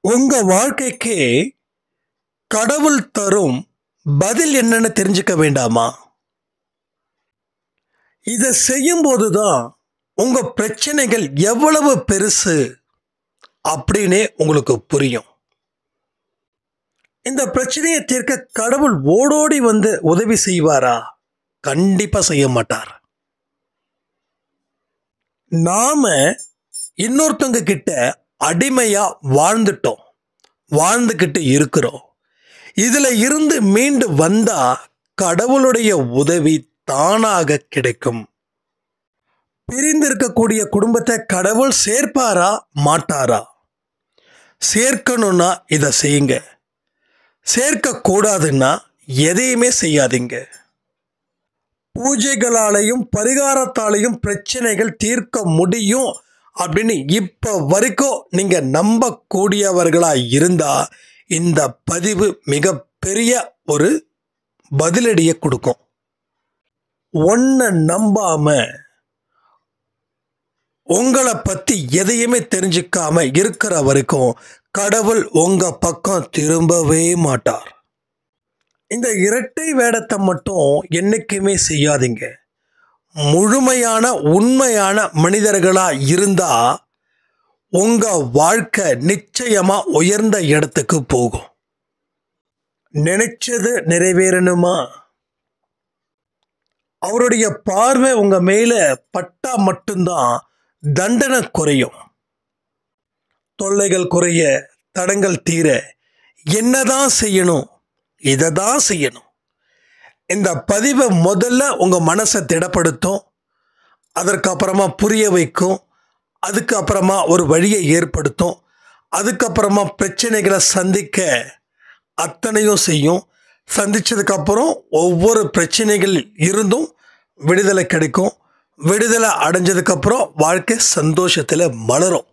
உங்க வாழ்க்கைக்கு கடவுள் தரும் பதில் என்னன்னு தெரிஞ்சுக்க வேண்டாமா? இதை செய்யும்போது தான் உங்க பிரச்சனைகள் எவ்வளவு பெருசு அப்படின்னே உங்களுக்கு புரியும். இந்த பிரச்சனையை தீர்க்க கடவுள் ஓடோடி வந்து உதவி செய்வாரா? கண்டிப்பா செய்ய மாட்டார். நாம இன்னொருத்தவங்க கிட்ட அடிமையா வாழ்ந்துகிட்டு இருக்கிறோம். இதுல இருந்து மீண்டு வந்தா கடவுளுடைய உதவி தானாக கிடைக்கும். பிரிந்திருக்கக்கூடிய குடும்பத்தை கடவுள் சேர்ப்பாரா மாட்டாரா? சேர்க்கணும்னா இதை செய்யுங்க, சேர்க்க கூடாதுன்னா எதையுமே செய்யாதீங்க. பூஜைகளாலையும் பரிகாரத்தாலையும் பிரச்சனைகள் தீர்க்க முடியும் அப்படின்னு இப்ப வரைக்கும் நீங்க நம்பக்கூடியவர்களா இருந்தா இந்த பதிவு மிகப்பெரிய ஒரு பதிலடியை கொடுக்கும். ஒன்ன நம்பாம உங்களை பத்தி எதையுமே தெரிஞ்சுக்காம இருக்கிற வரைக்கும் கடவுள் உங்க பக்கம் திரும்பவே மாட்டார். இந்த இரட்டை வேடத்தை மட்டும் என்னைக்குமே செய்யாதீங்க. முழுமையான உண்மையான மனிதர்களா இருந்தா உங்க வாழ்க்கை நிச்சயமா உயர்ந்த இடத்துக்கு போகும். நினைச்சது நிறைவேறணுமா? அவருடைய பார்வை உங்க மேல பட்டா மட்டும்தான் தண்டனை குறையும். தொல்லைகள் குறைய, தடங்கள் தீர என்னதான் செய்யணும்? இதை தான் செய்யணும். இந்த பதிவை முதல்ல உங்க மனசை திடப்படுத்தும், அதற்கப்புறமா புரிய வைக்கும், அதுக்கப்புறமா ஒரு வழியை ஏற்படுத்தும், அதுக்கப்புறமா பிரச்சனைகளை சந்திக்க அத்தனையும் செய்யும். சந்திச்சதுக்கப்புறம் ஒவ்வொரு பிரச்சனைகள் இருந்தும் விடுதலை கிடைக்கும். விடுதலை அடைஞ்சதுக்கப்புறம் வாழ்க்கை சந்தோஷத்தில் மலரும்.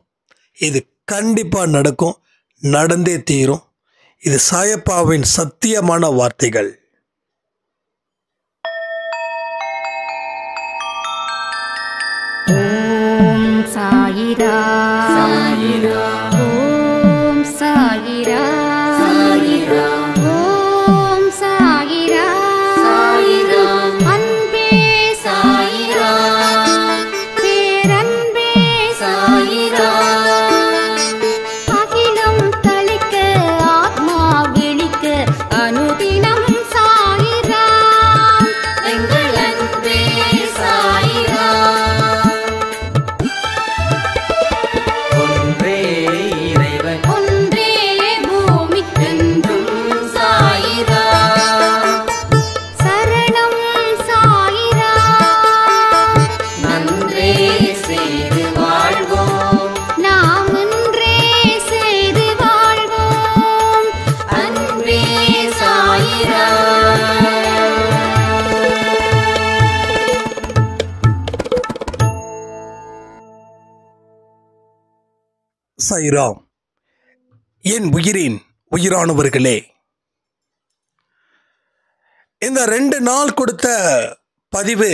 இது கண்டிப்பாக நடக்கும், நடந்தே தீரும். இது சாயப்பாவின் சத்தியமான வார்த்தைகள். ஓம் சாயிரா சாயிரா, ஓம் சாயிரா சாயிரா, ஓம் சாயிரா சாயிரா, அன்பே சாயிரா, பேரன்பே சாயிரா, அகிலம் தளிக்க ஆத்மா விழிக்க அனுதினம் சாயிரா, எங்கள் அன்பே சாயிரா. சாய்ராம். என் உயிரின் உயிரானவர்களே, இந்த 2 நாள் கொடுத்த பதிவு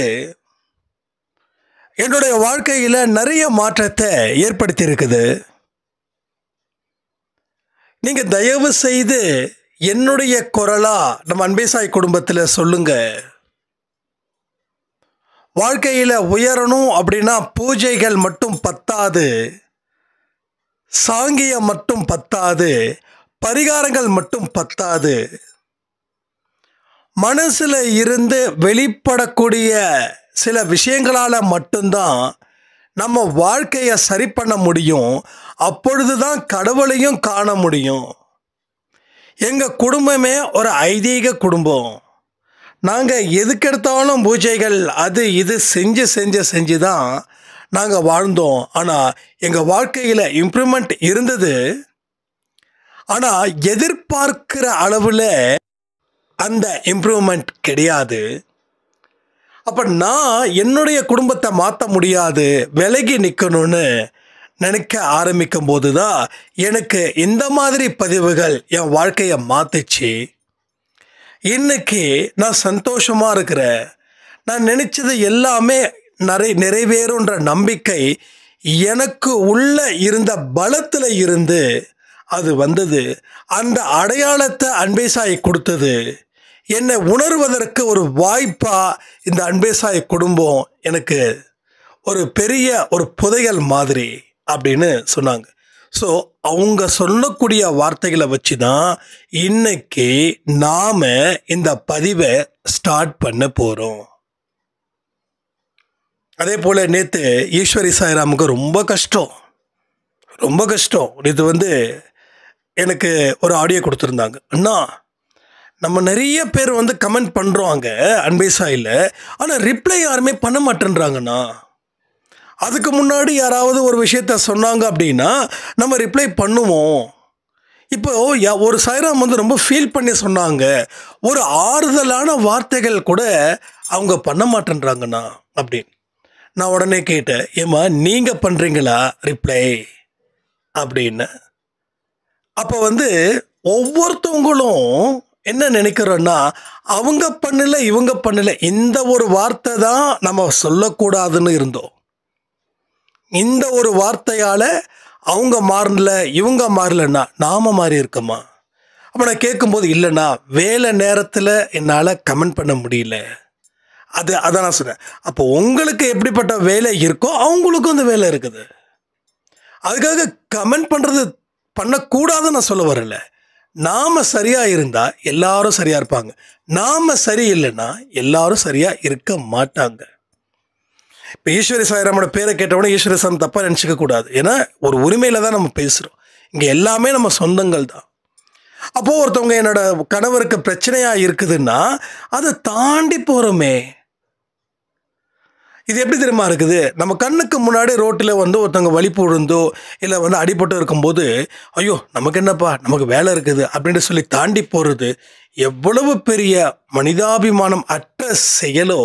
என்னுடைய வாழ்க்கையில் நிறைய மாற்றத்தை ஏற்படுத்தி இருக்குது. நீங்க தயவு செய்து என்னுடைய குரலா நம்ம அன்பே சாய் குடும்பத்தில் சொல்லுங்க. வாழ்க்கையில் உயரணும் அப்படின்னா பூஜைகள் மட்டும் பத்தாது, சாங்கியம் மட்டும் பத்தாது, பரிகாரங்கள் மட்டும் பத்தாது. மனசுல இருந்து வெளிப்படக்கூடிய சில விஷயங்களால மட்டும்தான் நம்ம வாழ்க்கையை சரி பண்ண முடியும். அப்பொழுதுதான் கடவுளையும் காண முடியும். எங்க குடும்பமே ஒரு ஐதீக குடும்பம். நாங்கள் எதுக்கெடுத்தாலும் பூஜைகள் அது இது செஞ்சு தான் நாங்கள் வாழ்ந்தோம். ஆனால் எங்கள் வாழ்க்கையில் இம்ப்ரூவ்மெண்ட் இருந்தது. ஆனால் எதிர்பார்க்கிற அளவில் அந்த இம்ப்ரூவ்மெண்ட் கிடையாது. அப்போ நான் என்னுடைய குடும்பத்தை மாற்ற முடியாது, விலகி நிற்கணும்னு நினைக்க ஆரம்பிக்கும் போது தான் எனக்கு இந்த மாதிரி பதிவுகள் என் வாழ்க்கையை மாற்றிச்சு. இன்னைக்கு நான் சந்தோஷமாக இருக்கிறேன். நான் நினச்சது எல்லாமே நிறைவேறுன்ற நம்பிக்கை எனக்கு உள்ள இருந்த பலத்தில் இருந்து அது வந்தது. அந்த அடையாளத்தை அன்பே சாய் கொடுத்தது. என்னை உணர்வதற்கு ஒரு வாய்ப்பா இந்த அன்பே சாய் குடும்பம் எனக்கு ஒரு பெரிய ஒரு புதையல் மாதிரி அப்படின்னு சொன்னாங்க. ஸோ அவங்க சொல்லக்கூடிய வார்த்தைகளை வச்சு தான் இன்னைக்கு நாம் இந்த பதிவை ஸ்டார்ட் பண்ண போகிறோம். அதே போல் நேற்று ஈஸ்வரி சாய்ராமுக்கு ரொம்ப கஷ்டம். நேற்று எனக்கு ஒரு ஆடியோ கொடுத்துருந்தாங்க. அண்ணா, நம்ம நிறைய பேர் கமெண்ட் பண்ணுறாங்க அன்பே சாயில், ஆனால் ரிப்ளை யாருமே பண்ண மாட்டேன்றாங்கண்ணா. அதுக்கு முன்னாடி யாராவது ஒரு விஷயத்த சொன்னாங்க அப்படின்னா நம்ம ரிப்ளை பண்ணுவோம். இப்போ ஒரு சாய்ராம் ரொம்ப ஃபீல் பண்ணி சொன்னாங்க, ஒரு ஆறுதலான வார்த்தைகள் கூட அவங்க பண்ண மாட்டேன்றாங்கண்ணா அப்படின்னு. நான் உடனே கேட்டேன், ஏம்மா நீங்கள் பண்ணுறீங்களா ரிப்ளை அப்படின்னு. அப்போ ஒவ்வொருத்தவங்களும் என்ன நினைக்கிறோன்னா, அவங்க பண்ணல இவங்க பண்ணல, இந்த ஒரு வார்த்தை தான் நம்ம சொல்லக்கூடாதுன்னு இருந்தோம். இந்த ஒரு வார்த்தையால் அவங்க மாறல இவங்க மாறலன்னா நாம் மாறி இருக்கோமா? அப்போ நான் கேட்கும்போது, இல்லைண்ணா வேலை நேரத்தில் என்னால் கமெண்ட் பண்ண முடியல, அதான் நான் சொன்னேன். அப்போ உங்களுக்கு எப்படிப்பட்ட வேலை இருக்கோ அவங்களுக்கும் அந்த வேலை இருக்குது. அதுக்காக கமெண்ட் பண்ணக்கூடாதுன்னு நான் சொல்ல வரல. நாம் சரியாக இருந்தால் எல்லாரும் சரியாக இருப்பாங்க, நாம் சரியில்லைன்னா எல்லாரும் சரியாக இருக்க மாட்டாங்க. இப்போ ஈஸ்வரி சாய்ராமோட பேரை கேட்டவுடனே ஈஸ்வரி சாமி தப்பாக நினச்சிக்க கூடாது. ஏன்னா ஒரு உரிமையில் தான் நம்ம பேசுகிறோம். இங்கே எல்லாமே நம்ம சொந்தங்கள் தான். அப்போது ஒருத்தவங்க என்னோட கணவருக்கு பிரச்சனையாக இருக்குதுன்னா அதை தாண்டி போகிறோமே. இது எப்படி தெரியுமா இருக்குது? நம்ம கண்ணுக்கு முன்னாடி ரோட்டில் ஒருத்தவங்க வலிப்பு விழுந்தோ இல்லை அடிபட்டு இருக்கும்போது, ஐயோ நமக்கு என்னப்பா, நமக்கு வேலை இருக்குது அப்படின்னு சொல்லி தாண்டி போகிறது எவ்வளவு பெரிய மனிதாபிமானம் அற்ற செயலோ,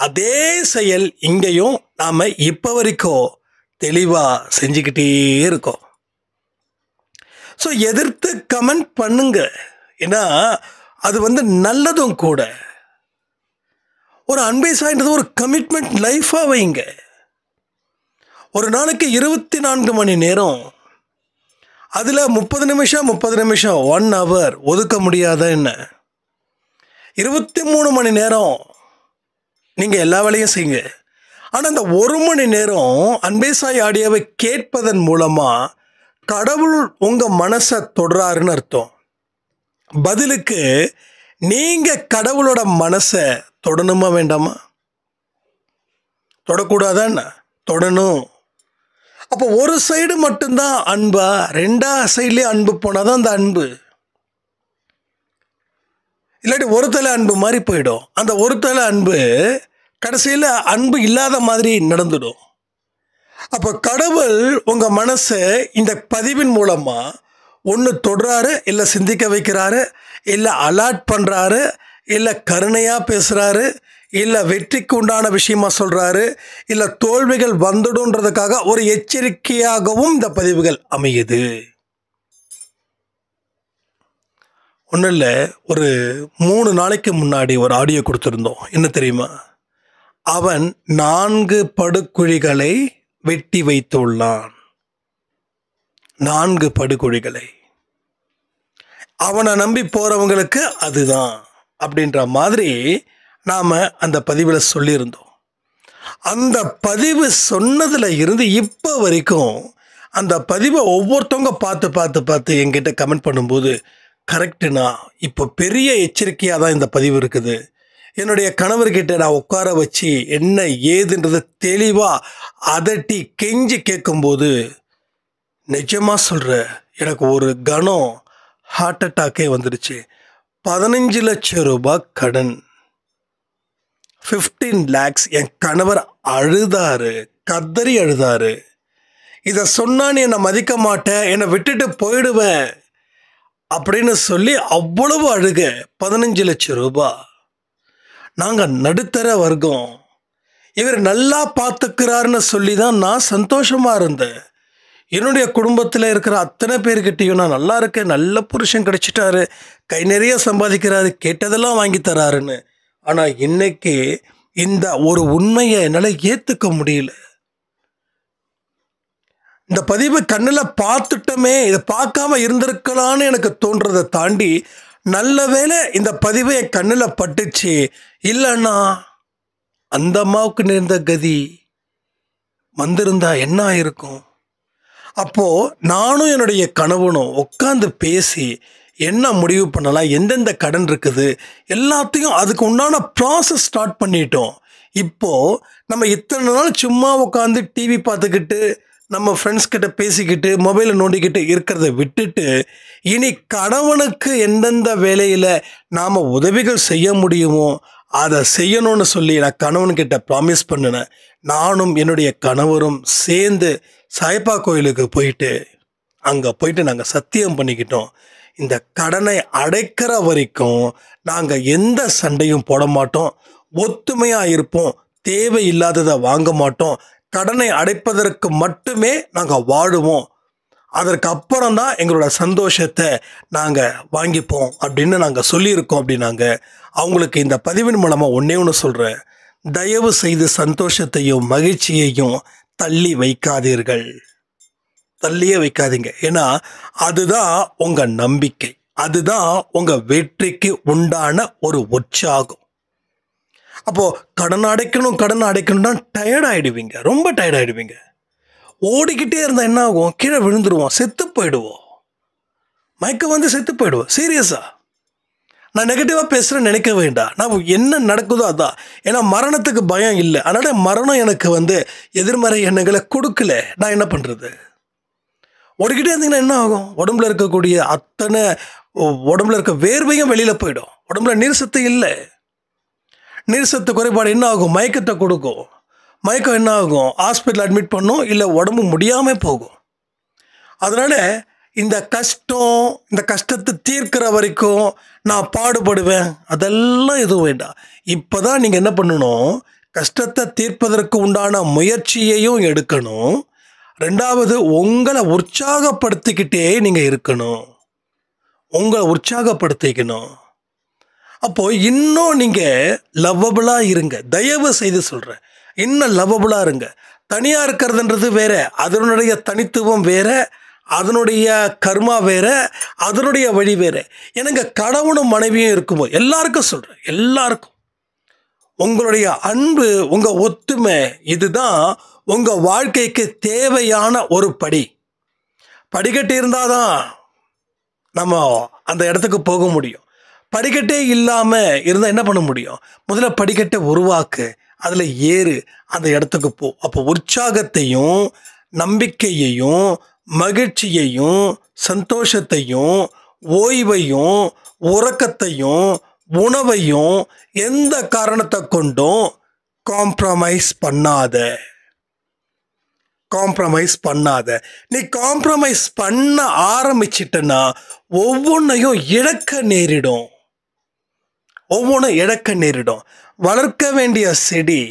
அதே செயல் இங்கேயும் நாம் இப்போ வரைக்கும் தெளிவாக செஞ்சுக்கிட்டே இருக்கோம். ஸோ எதிர்த்து கமெண்ட் பண்ணுங்க, ஏன்னா அது நல்லதும் கூட. ஒரு அன்பே சாய்ன்றது ஒரு கமிட்மெண்ட் லைஃபாக வைங்க. ஒரு நாளைக்கு 24 மணி நேரம், அதில் 30 நிமிஷம் 1 hour ஒதுக்க முடியாத என்ன? 23 மணி நேரம் நீங்கள் எல்லா வேலையும் செய்யுங்க. ஆனால் அந்த 1 மணி நேரம் அன்பே சாய் ஆடியோவை கேட்பதன் மூலமாக கடவுள் உங்கள் மனசை தொடுறாருன்னு அர்த்தம். பதிலுக்கு நீங்கள் கடவுளோட மனசை தொடணுமா வேண்டாமா? தொடக்கூடாதான்னு? தொடணும். அப்போ ஒரு சைடு மட்டும்தான் அன்பா? 2 சைட்லேயே அன்பு போனால் தான் அந்த அன்பு. இல்லாட்டி ஒரு தலை அன்பு மாதிரி போயிடும். அந்த ஒரு தலை அன்பு கடைசியில் அன்பு இல்லாத மாதிரி நடந்துடும். அப்போ கடவுள் உங்கள் மனசை இந்த பதிவின் மூலமாக ஒன்று தொடுறாரு, இல்லை சிந்திக்க வைக்கிறாரு, இல்லை அலாட் பண்ணுறாரு, இல்லை கருணையாக பேசுகிறாரு, இல்லை வெற்றிக்கு உண்டான விஷயமா சொல்கிறாரு, இல்லை தோல்விகள் வந்துடும்ன்றதுக்காக ஒரு எச்சரிக்கையாகவும் இந்த பதிவுகள் அமையுது. ஒன்றும் இல்லை, ஒரு 3 நாளைக்கு முன்னாடி ஒரு ஆடியோ கொடுத்துருந்தோம். என்ன தெரியுமா? அவன் 4 படுகுழிகளை வெட்டி வைத்துள்ளான். 4 படுகுழிகளை. அவனை நம்பி போகிறவங்களுக்கு அதுதான் அப்படின்ற மாதிரி நாம் அந்த பதிவில் சொல்லியிருந்தோம். அந்த பதிவு சொன்னதில் இருந்து இப்போ வரைக்கும் அந்த பதிவை ஒவ்வொருத்தவங்க பார்த்து என்கிட்ட கமெண்ட் பண்ணும்போது, கரெக்டுண்ணா, இப்போ பெரிய எச்சரிக்கையாக தான் இந்த பதிவு இருக்குது. என்னுடைய கணவர்கிட்ட நான் உட்கார வச்சு என்ன ஏதுன்றதை தெளிவாக அதட்டி கெஞ்சி கேட்கும்போது, நிஜமாக சொல்கிறேன், எனக்கு ஒரு கணம் ஹார்ட் அட்டாக்கே வந்துடுச்சு. 15 லட்சம் ரூபாய் கடன், 15 lakhs. என் கணவர் அழுதாரு, கதறி அழுதாரு. இதை சொன்னா நீ என்னை மதிக்க மாட்டேன், என்னை விட்டுட்டு போயிடுவேன் அப்படின்னு சொல்லி அவ்வளவு அழுக. 15 லட்சம் ரூபாய். நாங்கள் நடுத்தர வர்க்கம், இவர் நல்லா பார்த்துக்கிறாருன்னு சொல்லி தான் நான் சந்தோஷமாக இருந்தேன். என்னுடைய குடும்பத்தில் இருக்கிற அத்தனை பேர்கிட்டையும் நான் நல்லா இருக்கேன், நல்ல புருஷன் கிடைச்சிட்டாரு, கை நிறைய சம்பாதிக்கிறாரு, கேட்டதெல்லாம் வாங்கி தராருன்னு. ஆனால் இன்னைக்கு இந்த ஒரு உண்மையை என்னால் ஏற்றுக்க முடியல. இந்த பதிவு கண்ணில் பார்த்துட்டோமே, இதை பார்க்காம இருந்திருக்கலான்னு எனக்கு தோன்றதை தாண்டி, நல்ல வேளை இந்த பதிவு என் கண்ணில் பட்டுச்சு, இல்லைன்னா அந்த அம்மாவுக்கு நேர்ந்த கதி வந்திருந்தா என்ன ஆயிருக்கும்? அப்போது நானும் என்னுடைய கணவனும் உட்காந்து பேசி என்ன முடிவு பண்ணலாம், எந்தெந்த கடன் இருக்குது எல்லாத்தையும் அதுக்கு உண்டான ப்ராசஸ் ஸ்டார்ட் பண்ணிட்டோம். இப்போது நம்ம இத்தனை நாள் சும்மா உட்காந்து டிவி பார்த்துக்கிட்டு நம்ம ஃப்ரெண்ட்ஸ் கிட்ட பேசிக்கிட்டு மொபைலை நோண்டிக்கிட்டு இருக்கிறத விட்டுட்டு, இனி கணவனுக்கு எந்தெந்த வேலையில் நாம் உதவிகள் செய்ய முடியுமோ அதை செய்யணும்னு சொல்லி நான் கணவன்கிட்ட ப்ராமிஸ் பண்ணினேன். நானும் என்னுடைய கணவரும் சேர்ந்து சாய்பா கோயிலுக்கு போயிட்டு அங்கே போயிட்டு நாங்கள் சத்தியம் பண்ணிக்கிட்டோம். இந்த கடனை அடைக்கிற வரைக்கும் நாங்கள் எந்த சண்டையும் போட மாட்டோம், ஒத்துமையாக இருப்போம், தேவையில்லாததை வாங்க மாட்டோம், கடனை அடைப்பதற்கு மட்டுமே நாங்கள் வாழுவோம், அதற்கு அப்புறம் தான் எங்களோட சந்தோஷத்தை நாங்கள் வாங்கிப்போம் அப்படின்னு நாங்கள் சொல்லியிருக்கோம். அப்படின்னாங்க. அவங்களுக்கு இந்த பதிவின் மூலமாக ஒன்றே ஒன்று சொல்கிறேன், தயவு செய்து சந்தோஷத்தையும் மகிழ்ச்சியையும் தள்ளி வைக்காதீர்கள், தள்ளியே வைக்காதீங்க. ஏன்னா அதுதான் உங்கள் நம்பிக்கை, அதுதான் உங்கள் வெற்றிக்கு உண்டான ஒரு உற்சாகம். அப்போது கடன் அடைக்கணும்னா டயர்ட் ஆகிடுவீங்க, ரொம்ப டயர்ட் ஆகிடுவீங்க. ஓடிக்கிட்டே இருந்தால் என்ன ஆகும், கீழே விழுந்துருவோம், செத்து போயிடுவோம், மயக்கம் வந்து செத்து போயிடுவோம். சீரியஸாக நான் நெகட்டிவாக பேசுகிறேன்னு நினைக்க வேண்டாம், நான் என்ன நடக்குதோ அதான். ஏன்னா மரணத்துக்கு பயம் இல்லை, அதனால் மரணம் எனக்கு எதிர்மறை எண்ணங்களை கொடுக்கல. நான் என்ன பண்ணுறது? ஓடிக்கிட்டே இருந்தீங்கன்னா என்ன ஆகும், உடம்புல இருக்கக்கூடிய அத்தனை உடம்புல இருக்க வேர்வையும் வெளியில் போயிடும், உடம்புல நீர் சத்து இல்லை, நீர் சத்து குறைபாடு என்ன ஆகும், மயக்கத்தை கொடுக்கும். மயக்கம் என்ன ஆகும், ஹாஸ்பிட்டல் அட்மிட் பண்ணும், இல்லை உடம்பு முடியாமல் போகும். அதனால் இந்த கஷ்டத்தை தீர்க்கிற வரைக்கும் நான் பாடுபடுவேன், அதெல்லாம் எதுவும் வேண்டாம். இப்போ தான் நீங்கள் என்ன பண்ணணும், கஷ்டத்தை தீர்ப்பதற்கு உண்டான முயற்சியையும் எடுக்கணும். ரெண்டாவது, உங்களை உற்சாகப்படுத்திக்கிட்டே நீங்கள் இருக்கணும், உங்களை உற்சாகப்படுத்திக்கணும். அப்போது இன்னும் நீங்கள் லவ்வபுளாக இருங்க, தயவு செய்து சொல்கிறேன், இன்னும் லவ்வபுளாக இருங்க. தனியாக இருக்கிறதுன்றது வேற, அதனுடைய தனித்துவம் வேற, அதனுடைய கர்மா வேற, அதனுடைய வழி வேற. எனக்கு கணவனும் மனைவியும் இருக்கும்போது எல்லாருக்கும் சொல்கிறேன், எல்லாருக்கும் உங்களுடைய அன்பு, உங்கள் ஒத்துமை, இதுதான் உங்கள் வாழ்க்கைக்கு தேவையான ஒரு படிக்கட்டு இருந்தால் தான் நம்ம அந்த இடத்துக்கு போக முடியும். படிக்கட்டே இல்லாமல் இருந்தால் என்ன பண்ண முடியும்? முதல்ல படிக்கட்டை உருவாக்கு, அதில் ஏறு, அந்த இடத்துக்கு போ. அப்போ உற்சாகத்தையும் நம்பிக்கையையும் மகிழ்ச்சியையும் சந்தோஷத்தையும் ஓய்வையும் உறக்கத்தையும் உணவையும் எந்த காரணத்தை கொண்டும் காம்ப்ரமைஸ் பண்ணாத. நீ காம்ப்ரமைஸ் பண்ண ஆரம்பிச்சிட்டனா ஒவ்வொன்றையும் இழக்க நேரிடும். வளர்க்க வேண்டிய செடி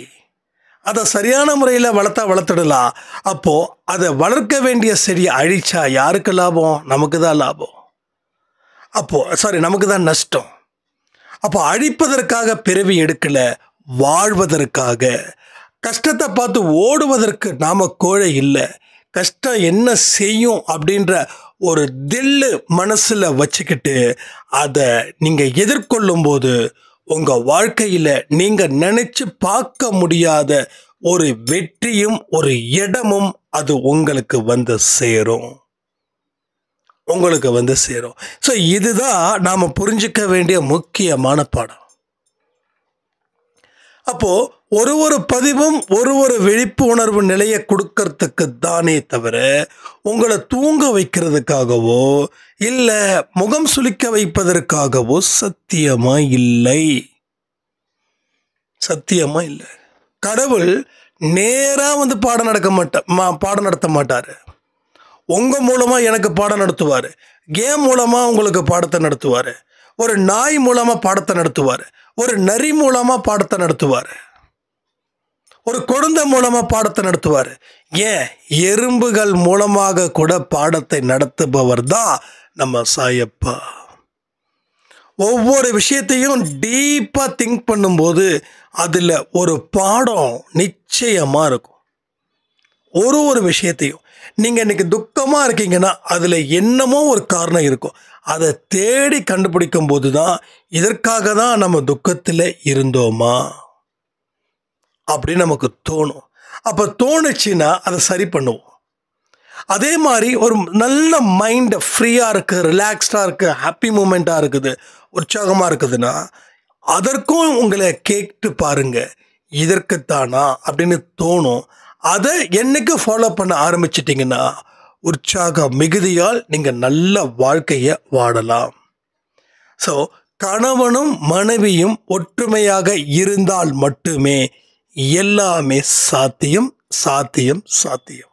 அதை சரியான முறையில் வளர்த்துடலாம். அப்போது அதை வளர்க்க வேண்டிய செடியை அழிச்சா யாருக்கு லாபம்? நமக்கு தான் லாபம். நமக்கு தான் நஷ்டம். அப்போ அழிப்பதற்காக பிறவி எடுக்கலை, வாழ்வதற்காக. கஷ்டத்தை பார்த்து ஓடுவதற்கு நாம் கோழை இல்லை. கஷ்டம் என்ன செய்யும் அப்படின்ற ஒரு தில்லு மனசில் வச்சுக்கிட்டு அதை நீங்கள் எதிர்கொள்ளும் போது உங்கள் வாழ்க்கையில் நீங்கள் நினச்சி பார்க்க முடியாத ஒரு வெற்றியும் ஒரு இடமும் அது உங்களுக்கு வந்து சேரும். ஸோ இதுதான் நாம் புரிஞ்சிக்க வேண்டிய முக்கியமான பாடம். அப்போது ஒரு பதிவும் ஒரு விழிப்பு உணர்வு நிலையை கொடுக்கறதுக்கு தானே தவிர உங்களை தூங்க வைக்கிறதுக்காகவோ இல்லை முகம் சுளிக்க வைப்பதற்காகவோ சத்தியமாக இல்லை. கடவுள் நேராக பாடம் நடத்த மாட்டார். உங்கள் மூலமாக எனக்கு பாடம் நடத்துவார், கேம் மூலமாக உங்களுக்கு பாடத்தை நடத்துவார், ஒரு நாய் மூலமாக பாடத்தை நடத்துவார், ஒரு நரி மூலமாக பாடத்தை நடத்துவார், ஒரு குழந்தை மூலமாக பாடத்தை நடத்துவார். ஏன் எறும்புகள் மூலமாக கூட பாடத்தை நடத்துபவர் தான் நம்ம சாயப்பா. ஒவ்வொரு விஷயத்தையும் டீப்பாக திங்க் பண்ணும்போது அதில் ஒரு பாடம் நிச்சயமாக இருக்கும். ஒரு விஷயத்தையும் நீங்கள் இன்றைக்கி துக்கமாக இருக்கீங்கன்னா அதில் என்னமோ ஒரு காரணம் இருக்கும். அதை தேடி கண்டுபிடிக்கும் போது தான் இதற்காக தான் நம்ம துக்கத்தில் இருந்தோமா அப்படின்னு நமக்கு தோணும். அப்போ தோணுச்சுன்னா அதை சரி பண்ணுவோம். அதே மாதிரி ஒரு நல்ல மைண்ட் ஃப்ரீயாக இருக்குது, ரிலாக்ஸ்டாக இருக்குது, ஹாப்பி மூமெண்ட்டாக இருக்குது, உற்சாகமாக இருக்குதுன்னா அதற்கும் உங்களை கேட்டு பாருங்க, இதற்குத்தானா அப்படின்னு தோணும். அதை என்னைக்கு ஃபாலோ பண்ண ஆரம்பிச்சிட்டிங்கன்னா உற்சாக மிகுதியால் நீங்கள் நல்ல வாழ்க்கையை வாழலாம். ஸோ கணவனும் மனைவியும் ஒற்றுமையாக இருந்தால் மட்டுமே எல்லாமே சாத்தியம் சாத்தியம் சாத்தியம்.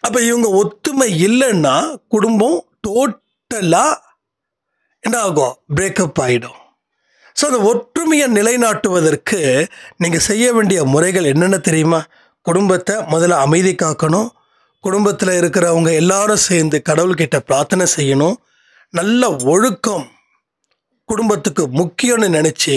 அப்போ இவங்க ஒத்துமை இல்லைன்னா குடும்பம் டோட்டலாக என்ன ஆகும்? பிரேக்கப் ஆகிடும். ஸோ அந்த ஒற்றுமையை நிலைநாட்டுவதற்கு நீங்கள் செய்ய வேண்டிய முறைகள் என்னென்ன தெரியுமா? குடும்பத்தை முதல்ல அமைதி காக்கணும். குடும்பத்தில் இருக்கிறவங்க எல்லாரும் சேர்ந்து கடவுள்கிட்ட பிரார்த்தனை செய்யணும். நல்ல ஒழுக்கம் குடும்பத்துக்கு முக்கியம்னு நினச்சி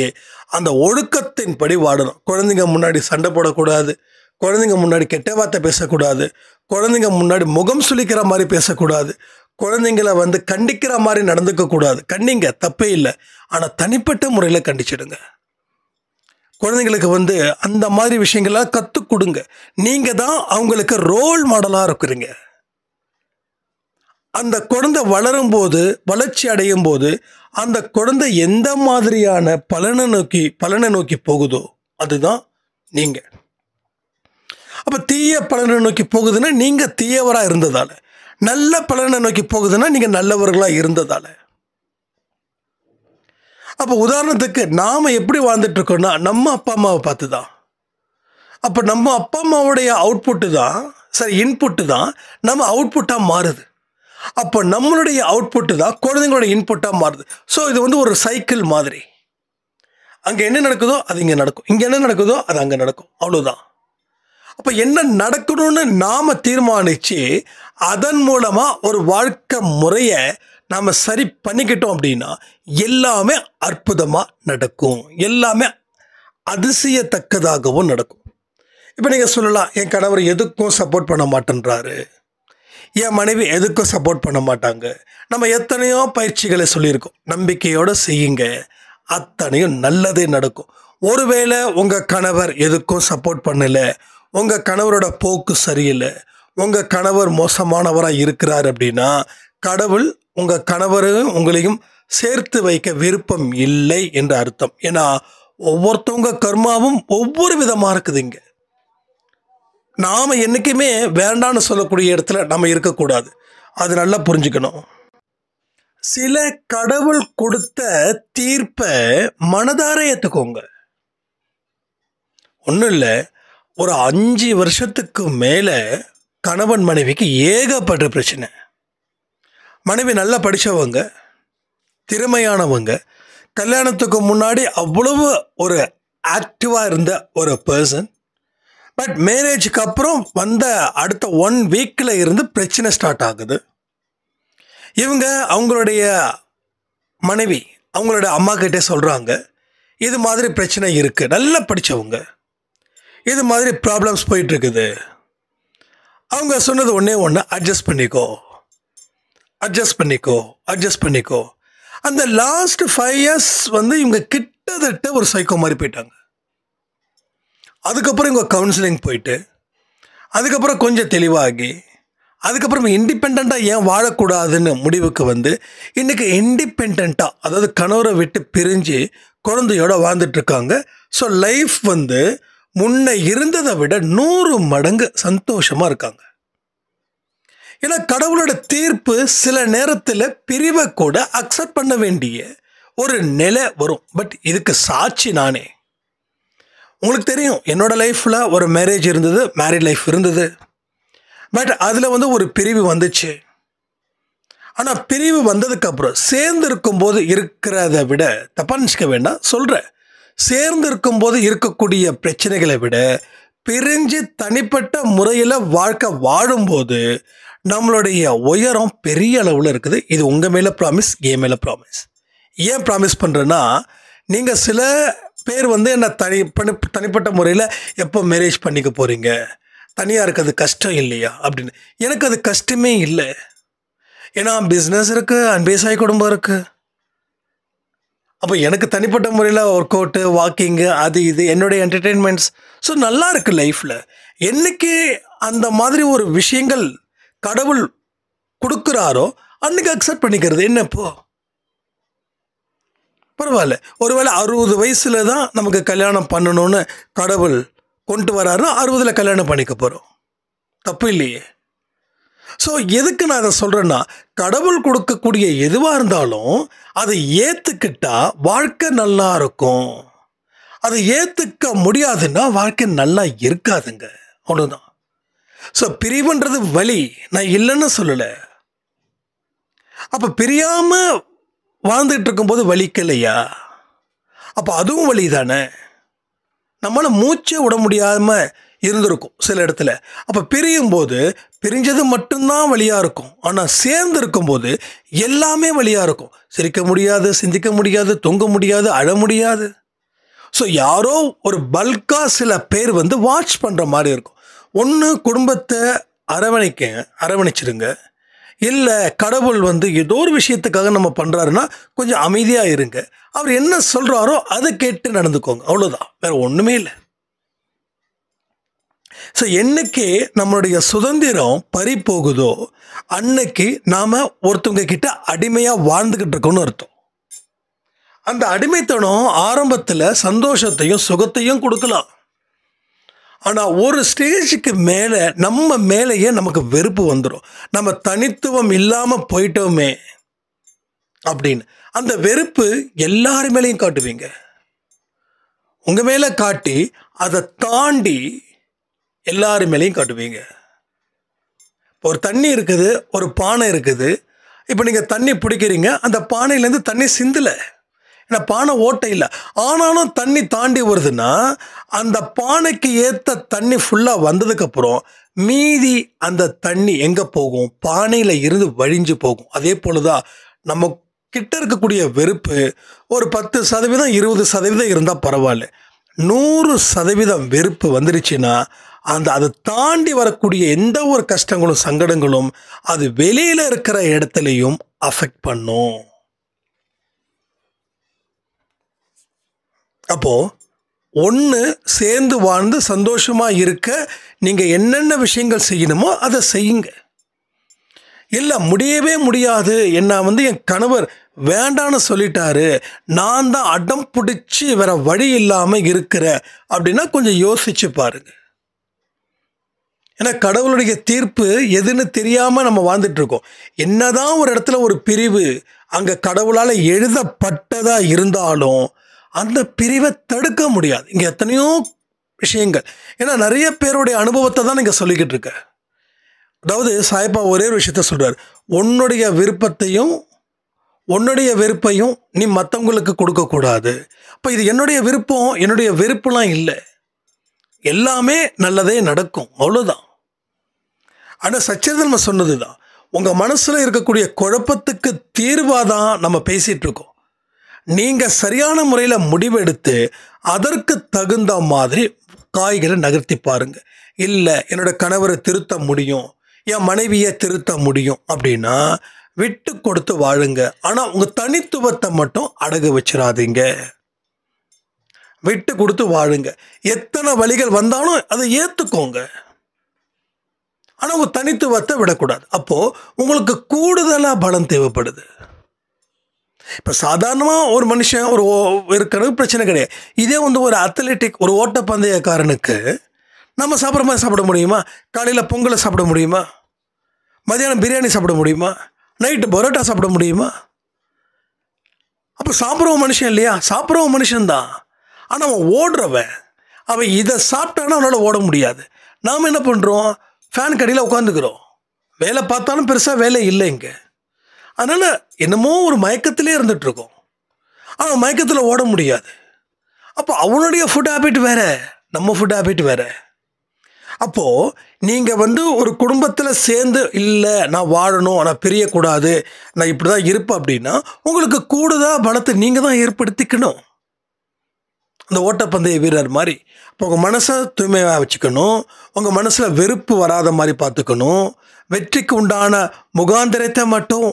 அந்த ஒழுக்கத்தின்படி வாடணும். குழந்தைங்க முன்னாடி சண்டை போடக்கூடாது, குழந்தைங்க முன்னாடி கெட்ட வார்த்தை பேசக்கூடாது, குழந்தைங்க முன்னாடி முகம் சுளிக்கிற மாதிரி பேசக்கூடாது, குழந்தைங்களை கண்டிக்கிற மாதிரி நடந்துக்கக்கூடாது. கண்டிங்க, தப்பே இல்லை. ஆனால் தனிப்பட்ட முறையில் கண்டிச்சிடுங்க. குழந்தைங்களுக்கு அந்த மாதிரி விஷயங்கள்லாம் கற்றுக் கொடுங்க. நீங்கள் தான் அவங்களுக்கு ரோல் மாடலாக இருக்கிறீங்க. அந்த குழந்தை வளரும்போது, வளர்ச்சி அடையும் போது அந்த குழந்தை எந்த மாதிரியான பலனை நோக்கி போகுதோ அதுதான் நீங்கள். அப்போ தீய பலனை நோக்கி போகுதுன்னா நீங்கள் தீயவராக இருந்ததால், நல்ல பலனை நோக்கி போகுதுன்னா நீங்கள் நல்லவர்களாக இருந்ததால். அப்போ உதாரணத்துக்கு நாம் எப்படி வாழ்ந்துட்டுருக்கோன்னா நம்ம அப்பா அம்மாவை பார்த்து தான். அப்போ நம்ம அப்பா அம்மாவுடைய அவுட்புட்டு தான், சரி இன்புட்டு தான் நம்ம அவுட்புட்டாக மாறுது. அப்போ நம்மளுடைய அவுட்புட்டு தான் குழந்தைங்களோட இன்புட்டாக மாறுது. ஸோ இது ஒரு சைக்கிள் மாதிரி. அங்கே என்ன நடக்குதோ அது இங்கே நடக்கும், இங்கே என்ன நடக்குதோ அது அங்கே நடக்கும், அவ்வளோதான். அப்போ என்ன நடக்கணும்னு நாம் தீர்மானித்து அதன் மூலமாக ஒரு வாழ்க்கை முறையை நாம் சரி பண்ணிக்கிட்டோம் அப்படின்னா எல்லாமே அற்புதமாக நடக்கும், எல்லாமே அதிசயத்தக்கதாகவும் நடக்கும். இப்போ நீங்கள் சொல்லலாம், என் கணவர் எதுக்கும் சப்போர்ட் பண்ண மாட்டேன்றாரு, என் மனைவி எதுக்கும் சப்போர்ட் பண்ண மாட்டாங்க. நம்ம எத்தனையோ பயிற்சிகளை சொல்லியிருக்கோம். நம்பிக்கையோடு செய்யுங்க, அத்தனையும் நல்லதே நடக்கும். ஒருவேளை உங்கள் கணவர் எதுக்கும் சப்போர்ட் பண்ணலை, உங்கள் கணவரோட போக்கு சரியில்லை, உங்கள் கணவர் மோசமானவராக இருக்கிறார் அப்படின்னா கடவுள் உங்கள் கணவரையும் உங்களையும் சேர்த்து வைக்க விருப்பம் இல்லை என்று அர்த்தம். ஏன்னா ஒவ்வொருத்தவங்க கர்மாவும் ஒவ்வொரு விதமாக இருக்குதுங்க. நாம் என்றைக்குமே வேண்டான்னு சொல்லக்கூடிய இடத்துல நம்ம இருக்கக்கூடாது. அது நல்லா புரிஞ்சுக்கணும். சில கடவுள் கொடுத்த தீர்ப்பை மனதார ஏற்றுக்கோங்க. ஒன்றும் இல்லை, ஒரு 5 வருஷத்துக்கு மேலே கணவன் மனைவிக்கு ஏகப்பட்ட பிரச்சனை. மனைவி நல்லா படித்தவங்க, திறமையானவங்க, கல்யாணத்துக்கு முன்னாடி அவ்வளவு ஒரு ஆக்டிவாக இருந்த ஒரு பர்சன். பட் மேரேஜுக்கு அப்புறம் அடுத்த 1 வீக்கில் இருந்து பிரச்சனை ஸ்டார்ட் ஆகுது. இவங்க அவங்களுடைய மனைவி அவங்களோட அம்மா கிட்டே சொல்கிறாங்க, இது மாதிரி பிரச்சனை இருக்குது, நல்லா படித்தவங்க, இது மாதிரி ப்ராப்ளம்ஸ் போயிட்டுருக்குது. அவங்க சொன்னது ஒன்றே ஒன்று, அட்ஜஸ்ட் பண்ணிக்கோ அட்ஜஸ்ட் பண்ணிக்கோ அட்ஜஸ்ட் பண்ணிக்கோ. அந்த லாஸ்ட் 5 இயர்ஸ் இவங்க கிட்டத்தட்ட ஒரு சைக்கோ மாதிரி போயிட்டாங்க. அதுக்கப்புறம் இவங்க கவுன்சிலிங் போயிட்டு, அதுக்கப்புறம் கொஞ்சம் தெளிவாகி, அதுக்கப்புறம் இண்டிபெண்ட்டாக ஏன் வாழக்கூடாதுன்னு முடிவுக்கு இன்றைக்கி இண்டிபெண்ட்டாக, அதாவது கணவரை விட்டு பிரிஞ்சு குழந்தையோடு வாழ்ந்துட்டுருக்காங்க. ஸோ லைஃப் முன்ன இருந்ததை விட 100 மடங்கு சந்தோஷமாக இருக்காங்க. ஏன்னா கடவுளோட தீர்ப்பு சில நேரத்தில் பிரிவை கூட அக்செப்ட் பண்ண வேண்டிய ஒரு நிலை வரும். பட் இதுக்கு சாட்சி நானே. உங்களுக்கு தெரியும், என்னோடய லைஃப்பில் ஒரு மேரேஜ் இருந்தது, மேரிட் லைஃப் இருந்தது. பட் அதில் ஒரு பிரிவு வந்துச்சு. ஆனால் பிரிவு வந்ததுக்கப்புறம் சேர்ந்து இருக்கும்போது இருக்கிறத விட, தப்பாக நினச்சிக்க வேண்டாம் சொல்கிறேன், சேர்ந்து இருக்கும்போது இருக்கக்கூடிய பிரச்சனைகளை விட பிரிஞ்சு தனிப்பட்ட முறையில் வாழ்க்கை வாழும்போது நம்மளுடைய உயரம் பெரிய அளவில் இருக்குது. இது உங்கள் மேலே ப்ராமிஸ், என் மேலே ப்ராமிஸ். ஏன் ப்ராமிஸ் பண்ணுறேன்னா, நீங்கள் சில பேர் என்னை தனிப்பட்ட முறையில் எப்போ மேரேஜ் பண்ணிக்க போகிறீங்க, தனியாக இருக்கிறது கஷ்டம் இல்லையா அப்படின்னு. எனக்கு அது கஷ்டமே இல்லை. ஏன்னா பிஸ்னஸ் இருக்குது, அன்பேசாய் குடும்பம் இருக்குது. அப்போ எனக்கு தனிப்பட்ட முறையில் ஒர்க் அவுட்டு, வாக்கிங்கு, அது இது என்னுடைய என்டர்டெயின்மெண்ட்ஸ். ஸோ நல்லா இருக்குது லைஃப்பில். என்னைக்கு அந்த மாதிரி ஒரு விஷயங்கள் கடவுள் கொடுக்குறாரோ அன்றைக்கி அக்செப்ட் பண்ணிக்கிறது. என்னப்போ பரவாயில்ல. ஒருவேளை 60 வயசில் தான் நமக்கு கல்யாணம் பண்ணணும்னு கடவுள் கொண்டு வராருன்னா 60 கல்யாணம் பண்ணிக்க போகிறோம். தப்பு இல்லையே. ஸோ எதுக்கு நான் அதை சொல்கிறேன்னா, கடவுள் கொடுக்கக்கூடிய எதுவாக இருந்தாலும் அதை ஏற்றுக்கிட்டா வாழ்க்கை நல்லா இருக்கும். அதை ஏற்றுக்க முடியாதுன்னா வாழ்க்கை நல்லா இருக்காதுங்க. அவ்வளோதான். ஸோ பிரிவுன்றது வலி, நான் இல்லைன்னு சொல்லலை. அப்போ பிரியாமல் வாழ்ந்துட்டு இருக்கும்போது வலிக்கலையா? அப்போ அதுவும் வலி தானே. நம்மளால் மூச்சே விட முடியாமல் இருந்திருக்கும் சில இடத்துல. அப்போ பிரியும் போது பிரிஞ்சது மட்டும்தான் வலியாக இருக்கும். ஆனால் சேர்ந்து இருக்கும்போது எல்லாமே வலியாக இருக்கும். சிரிக்க முடியாது, சிந்திக்க முடியாது, தூங்க முடியாது, அழ முடியாது. ஸோ யாரோ ஒரு பல்காக சில பேர் வந்து வாட்ச் பண்ணுற மாதிரி இருக்கும். ஒன்று குடும்பத்தை அரவணைச்சிருங்க. இல்லை கடவுள் வந்து ஏதோ ஒரு விஷயத்துக்காக நம்ம பண்ணுறாருன்னா கொஞ்சம் அமைதியாக இருங்க. அவர் என்ன சொல்கிறாரோ அதை கேட்டு நடந்துக்கோங்க. அவ்வளோதான், வேறு ஒன்றுமே இல்லை. ஸோ என்னைக்கு நம்மளுடைய சுதந்திரம் பறி போகுதோ அன்னைக்கு நாம் ஒருத்தவங்க கிட்ட அடிமையாக வாழ்ந்துக்கிட்டு இருக்கோன்னு அர்த்தம். அந்த அடிமைத்தனம் ஆரம்பத்தில் சந்தோஷத்தையும் சுகத்தையும் கொடுக்கலாம். ஆனால் ஒரு ஸ்டேஜுக்கு மேலே நம்ம மேலேயே நமக்கு வெறுப்பு வந்துடும். நம்ம தனித்துவம் இல்லாமல் போயிட்டோமே அப்படின்னு அந்த வெறுப்பு எல்லாரு மேலேயும் காட்டுவீங்க. உங்கள் மேலே காட்டி அதை தாண்டி எல்லாரு மேலேயும் காட்டுவீங்க. இப்போ ஒரு தண்ணி இருக்குது, ஒரு பானை இருக்குது. இப்போ நீங்கள் தண்ணி பிடிக்கிறீங்க, அந்த பானையிலேருந்து தண்ணி சிந்தலை, ஏன்னா பானை ஓட்டை இல்லை. ஆனாலும் தண்ணி தாண்டி வருதுன்னா அந்த பானைக்கு ஏற்ற தண்ணி ஃபுல்லாக வந்ததுக்கப்புறம் மீதி அந்த தண்ணி எங்கே போகும்? பானையில் இருந்து வழிஞ்சு போகும். அதே போல தான் நம்ம கிட்ட இருக்கக்கூடிய வெறுப்பு ஒரு 10%, 20% இருந்தால் பரவாயில்ல. 100% வெறுப்பு வந்துருச்சுன்னா அதை தாண்டி வரக்கூடிய எந்த ஒரு கஷ்டங்களும் சங்கடங்களும் அது வெளியில் இருக்கிற இடத்துலையும் அஃபெக்ட் பண்ணும். அப்போது ஒன்று சேர்ந்து வாழ்ந்து சந்தோஷமாக இருக்க நீங்கள் என்னென்ன விஷயங்கள் செய்யணுமோ அதை செய்யுங்க. இல்லை முடியவே முடியாது, என்ன வந்து என் கணவர் வேண்டான்னு சொல்லிட்டாரு, நான் தான் அடம் பிடிச்சி வேற வழி இல்லாமல் இருக்கிற அப்படின்னா கொஞ்சம் யோசிச்சு பாருங்க. ஏன்னா கடவுளுடைய தீர்ப்பு எதுன்னு தெரியாமல் நம்ம வாழ்ந்துட்டுருக்கோம். என்னதான் ஒரு இடத்துல ஒரு பிரிவு அங்கே கடவுளால் எழுதப்பட்டதாக இருந்தாலும் அந்த பிரிவை தடுக்க முடியாது. இங்கே எத்தனையோ விஷயங்கள், ஏன்னா நிறைய பேருடைய அனுபவத்தை தான் நீங்கள் சொல்லிக்கிட்டு இருக்க. அதாவது சாய்பா ஒரே ஒரு விஷயத்த சொல்கிறார், உன்னுடைய விருப்பத்தையும் உன்னுடைய வெறுப்பையும் நீ மற்றவங்களுக்கு கொடுக்கக்கூடாது. அப்போ இது என்னுடைய விருப்பம், என்னுடைய வெறுப்புலாம் இல்லை, எல்லாமே நல்லதே நடக்கும், அவ்வளோதான். ஆனால் சச்சரிதன்மை சொன்னது தான், உங்கள் மனசில் இருக்கக்கூடிய குழப்பத்துக்கு தீர்வாக தான் நம்ம பேசிகிட்டு இருக்கோம். நீங்கள் சரியான முறையில் முடிவெடுத்து அதற்கு தகுந்த மாதிரி காய்களை நகர்த்தி பாருங்க. இல்லை என்னோடய கணவரை திருத்த முடியும், என் மனைவியை திருத்த முடியும் அப்படின்னா விட்டு கொடுத்து வாழுங்க. ஆனால் உங்கள் தனித்துவத்தை மட்டும் அடகு வச்சிடாதீங்க, விட்டு கொடுத்து வாழுங்க. எத்தனை வழிகள் வந்தாலும் அதை ஏற்றுக்கோங்க, ஆனால் உங்கள் தனித்துவத்தை விடக்கூடாது. அப்போது உங்களுக்கு கூடுதலாக பலம் தேவைப்படுது. இப்போ சாதாரணமாக ஒரு மனுஷன் ஒரு இருக்கிறது பிரச்சனை கிடையாது. இதே வந்து ஒரு அத்லெட்டிக், ஒரு ஓட்டப்பந்தயக்காரனுக்கு நம்ம சாப்பிட்ற மாதிரி சாப்பிட முடியுமா? காலையில் பொங்கலை சாப்பிட முடியுமா? மதியானம் பிரியாணி சாப்பிட முடியுமா? நைட்டு பரோட்டா சாப்பிட முடியுமா? அப்போ சாப்பிட்றவன் மனுஷன் இல்லையா? சாப்பிட்றவன் மனுஷன்தான். ஆனால் அவன் ஓடுறவன், அவன் இதை சாப்பிட்டானா அவனால் ஓட முடியாது. நாம் என்ன பண்ணுறோம்? ஃபேன் கடியில் உட்காந்துக்கிறோம், வேலை பார்த்தாலும் பெருசாக வேலை இல்லை இங்கே. அதனால் என்னமோ ஒரு மயக்கத்திலே இருந்துகிட்ருக்கோம், ஆனால் மயக்கத்தில் ஓட முடியாது. அப்போ அவனுடைய ஃபுட் ஹேபிட் வேறு, நம்ம ஃபுட் ஹேபிட் வேறு. அப்போது நீங்கள் வந்து ஒரு குடும்பத்தில் சேர்ந்து இல்லை நான் வாழணும், நான் பிரியக்கூடாது, நான் இப்படி தான் இருப்பேன் அப்படின்னா உங்களுக்கு கூடுதலாக பலத்தை நீங்கள் தான் ஏற்படுத்திக்கணும். அந்த ஓட்டப்பந்தய வீரர் மாதிரி. இப்போ உங்கள் மனசை தூய்மையாக வச்சுக்கணும், உங்கள் மனசில் வெறுப்பு வராத மாதிரி பார்த்துக்கணும், வெற்றிக்கு உண்டான முகாந்திரத்தை மட்டும்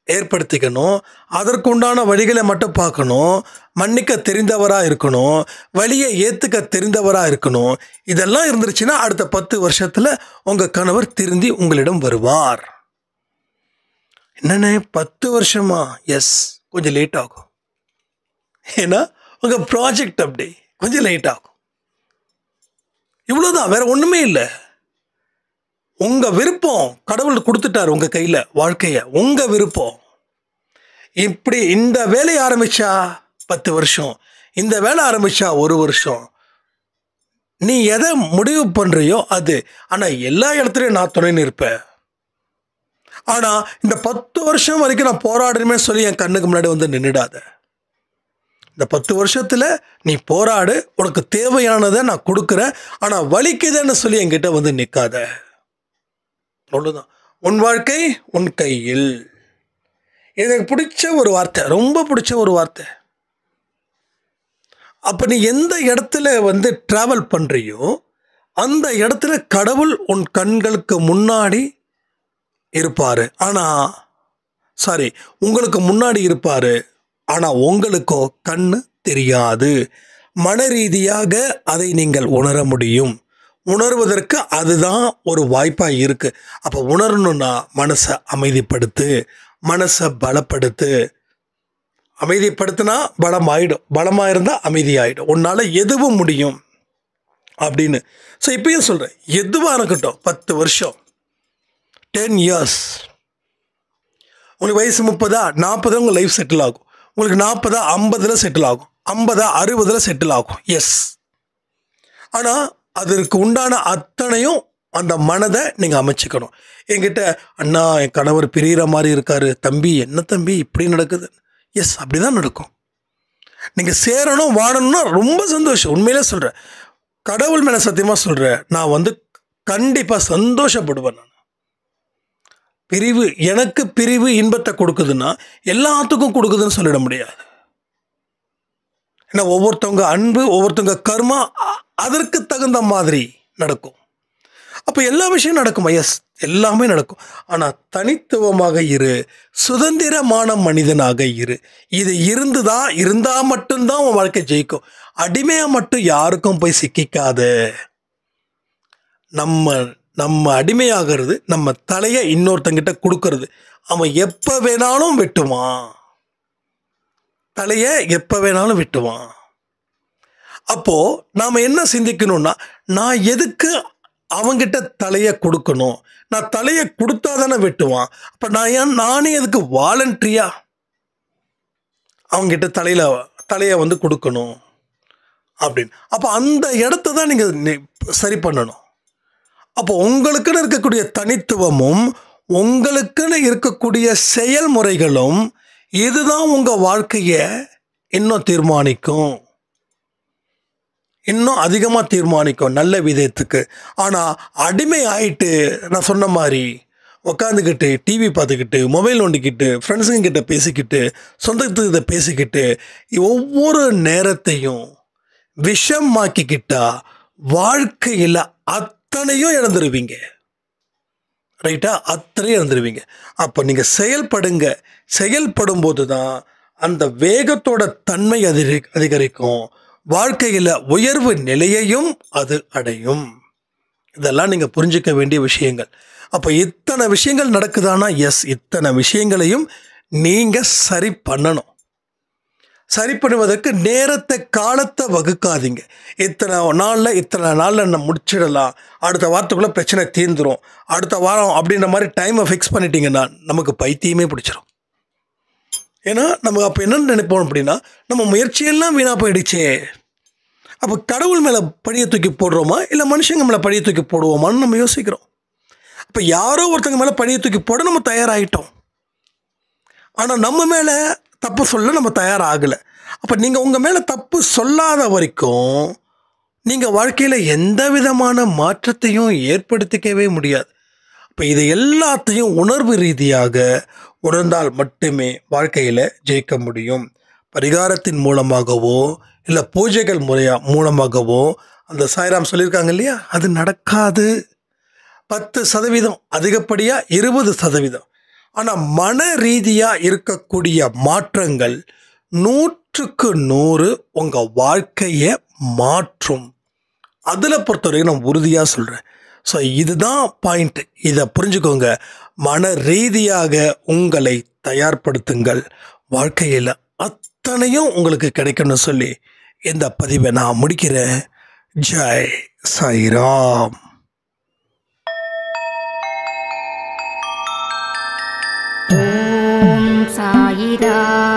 ஏற்படுத்திக்கணும், அதற்கு உண்டான வழிகளை மட்டும் பார்க்கணும், மன்னிக்க தெரிந்தவராக இருக்கணும், வழியை ஏற்றுக்க தெரிந்தவராக இருக்கணும். இதெல்லாம் இருந்துருச்சுன்னா அடுத்த 10 வருஷத்தில் உங்கள் கணவர் திருந்தி உங்களிடம் வருவார். என்னென்ன 10 வருஷமா? எஸ், கொஞ்சம் லேட் ஆகும். ஏன்னா உங்கள் ப்ராஜெக்ட் அப்படி கொஞ்சம் லேட் ஆகும். இவ்வளோதான், வேற ஒன்றுமே இல்லை. உங்கள் விருப்பம் கடவுள் கொடுத்துட்டார் உங்கள் கையில் வாழ்க்கையை, உங்கள் விருப்பம். இப்படி இந்த வேலையை ஆரம்பித்தா 10 வருஷம், இந்த வேலை ஆரம்பித்தா 1 வருஷம். நீ எதை முடிவு பண்ணுறியோ அது. ஆனால் எல்லா இடத்துலையும் நான் துணைன்னு இருப்பேன். ஆனால் இந்த 10 வருஷம் வரைக்கும் நான் போராடுறேன்னு சொல்லி என் கண்ணுக்கு முன்னாடி வந்து நின்றுடாத. இந்த 10 வருஷத்தில் நீ போராடு, உனக்கு தேவையானதை நான் கொடுக்குறேன், ஆனால் வலிக்குதுன்னு சொல்லி என்கிட்ட வந்து நிற்காத. அவ்வளோதான். உன் வாழ்க்கை உன் கையில். எனக்கு பிடிச்ச ஒரு வார்த்தை, ரொம்ப பிடிச்ச ஒரு வார்த்தை. அப்போ நீ எந்த இடத்துல வந்து ட்ராவல் பண்ணுறியோ அந்த இடத்துல கடவுள் உன் கண்களுக்கு முன்னாடி இருப்பார். ஆனால் உங்களுக்கு முன்னாடி இருப்பார், ஆனால் உங்களுக்கோ கண்ணு தெரியாது. மன ரீதியாக அதை நீங்கள் உணர முடியும். உணர்வதற்கு அதுதான் ஒரு வாய்ப்பாக இருக்குது. அப்போ உணரணுன்னா மனசை அமைதிப்படுத்து, மனசை பலப்படுத்து. அமைதிப்படுத்தினா பலமாயிடும், பலமாக இருந்தால் அமைதியாகிடும். உன்னால் எதுவும் முடியும் அப்படின்னு. ஸோ இப்பயும் சொல்கிறேன், எதுவாக இருக்கட்டும், 10 வருஷம் 10 இயர்ஸ். உங்களுக்கு வயசு 30, 40 உங்கள் லைஃப் செட்டில் ஆகும். உங்களுக்கு 40, 50 செட்டில் ஆகும், 50, 60 செட்டில் ஆகும். எஸ். ஆனால் அதற்கு உண்டான அத்தனையும் அந்த மனதை நீங்கள் அமைச்சிக்கணும். என்கிட்ட அண்ணா என் கணவர் பிரிகிற மாதிரி இருக்காரு, தம்பி என்ன தம்பி இப்படி நடக்குது? எஸ், அப்படி தான் நடக்கும். நீங்கள் சேரணும் வாழணும்னா ரொம்ப சந்தோஷம். உண்மையிலே சொல்கிறேன், கடவுள் மேலே சத்தியமாக சொல்கிறேன், நான் வந்து கண்டிப்பாக சந்தோஷப்படுவேன். நான் எனக்கு பிரிவு இன்பத்தை கொடுக்குதுன்னா எல்லாத்துக்கும் கொடுக்குதுன்னு சொல்லிட முடியாது. ஏன்னா ஒவ்வொருத்தவங்க அன்பு, ஒவ்வொருத்தவங்க கர்மா அதற்கு தகுந்த மாதிரி நடக்கும். அப்போ எல்லா விஷயம் நடக்கும். எஸ், எல்லாமே நடக்கும். ஆனால் தனித்துவமாக இரு, சுதந்திரமான மனிதனாக இரு. இது இருந்தால் மட்டும்தான் உன் வாழ்க்கை ஜெயிக்கும். அடிமையாக மட்டும் யாருக்கும் போய் சிக்கிக்காத. நம்ம அடிமையாகிறது நம்ம தலையை இன்னொருத்தங்கிட்ட கொடுக்கறது. அவன் எப்போ வேணாலும் வெட்டுவான், தலையை எப்போ வேணாலும் வெட்டுவான். அப்போது நாம் என்ன சிந்திக்கணும்னா, நான் எதுக்கு அவங்கிட்ட தலையை கொடுக்கணும்? நான் தலையை கொடுத்தா தானே வெட்டுவான். அப்போ நானே எதுக்கு வாலண்ட்ரியா அவங்ககிட்ட தலையை வந்து கொடுக்கணும் அப்படின்னு. அப்போ அந்த இடத்த தான் நீங்கள் சரி பண்ணணும். அப்போ உங்களுக்குன்னு இருக்கக்கூடிய தனித்துவமும் உங்களுக்குன்னு இருக்கக்கூடிய செயல்முறைகளும் இதுதான் உங்கள் வாழ்க்கையை இன்னும் தீர்மானிக்கும், இன்னும் அதிகமாக தீர்மானிக்கும் நல்ல விதத்துக்கு. ஆனால் அடிமை ஆகிட்டு நான் சொன்ன மாதிரி உட்காந்துக்கிட்டு டிவி பார்த்துக்கிட்டு மொபைல் நோண்டிக்கிட்டு ஃப்ரெண்ட்ஸுங்கிட்ட பேசிக்கிட்டு சொந்தத்துக்கிட்ட பேசிக்கிட்டு ஒவ்வொரு நேரத்தையும் விஷமாக்கிக்கிட்டா வாழ்க்கையில் அத்தனையும் இழந்துருவீங்க. ரைட்டா? அத்தனையும் இழந்துருவீங்க. அப்போ நீங்கள் செயல்படும் போது தான் அந்த வேகத்தோட தன்மை அதிகரிக்கும். வாழ்க்கையில் உயர்வு நிலையையும் அது அடையும். இதெல்லாம் நீங்கள் புரிஞ்சிக்க வேண்டிய விஷயங்கள். அப்போ இத்தனை விஷயங்கள் நடக்குதானா? எஸ், இத்தனை விஷயங்களையும் நீங்கள் சரி பண்ணணும். சரி பண்ணுவதற்கு நேரத்தை காலத்தை வகுக்காதீங்க. இத்தனை நாளில் நம்ம முடிச்சிடலாம், அடுத்த வாரத்துக்குள்ளே பிரச்சனை தீர்ந்துடும், அடுத்த வாரம் அப்படின்ற மாதிரி டைமை ஃபிக்ஸ் பண்ணிட்டீங்கன்னா நமக்கு பைத்தியமே பிடிச்சிரும். ஏன்னா நம்ம அப்போ என்ன நினைப்போம் அப்படின்னா, நம்ம முயற்சியெல்லாம் வீணாக போயிடுச்சே. அப்போ கடவுள் மேலே பழியை தூக்கி போடுறோமா இல்லை மனுஷங்க மேலே பழியை தூக்கி போடுவோமான்னு நம்ம யோசிக்கிறோம். அப்போ யாரோ ஒருத்தங்க மேலே பழியை தூக்கி போட நம்ம தயாராகிட்டோம். ஆனால் நம்ம மேலே தப்பு சொல்ல நம்ம தயாராகலை. அப்போ நீங்கள் உங்கள் மேலே தப்பு சொல்லாத வரைக்கும் நீங்கள் வாழ்க்கையில் எந்த விதமான மாற்றத்தையும் ஏற்படுத்திக்கவே முடியாது. இப்போ இதை எல்லாத்தையும் உணர்வு ரீதியாக உணர்ந்தால் மட்டுமே வாழ்க்கையில் ஜெயிக்க முடியும். பரிகாரத்தின் மூலமாகவோ இல்லை பூஜைகள் மூலமாகவோ அந்த சாய்ராம் சொல்லியிருக்காங்க இல்லையா, அது நடக்காது. 10% அதிகப்படியாக 20%. ஆனால் மன ரீதியாக இருக்கக்கூடிய மாற்றங்கள் 100க்கு 100 உங்கள் வாழ்க்கையை மாற்றும். அதில் பொறுத்தவரைக்கும் நான் உறுதியாக சொல்கிறேன். ஸோ இதுதான் பாயிண்ட். இதை புரிஞ்சுக்கோங்க. மன ரீதியாக உங்களை தயார்படுத்துங்கள். வாழ்க்கையில் அத்தனையும் உங்களுக்கு கிடைக்கும்னு சொல்லி இந்த பதிவை நான் முடிக்கிறேன். ஜெய் சாய்ராம். ஓம் சாயிராம்.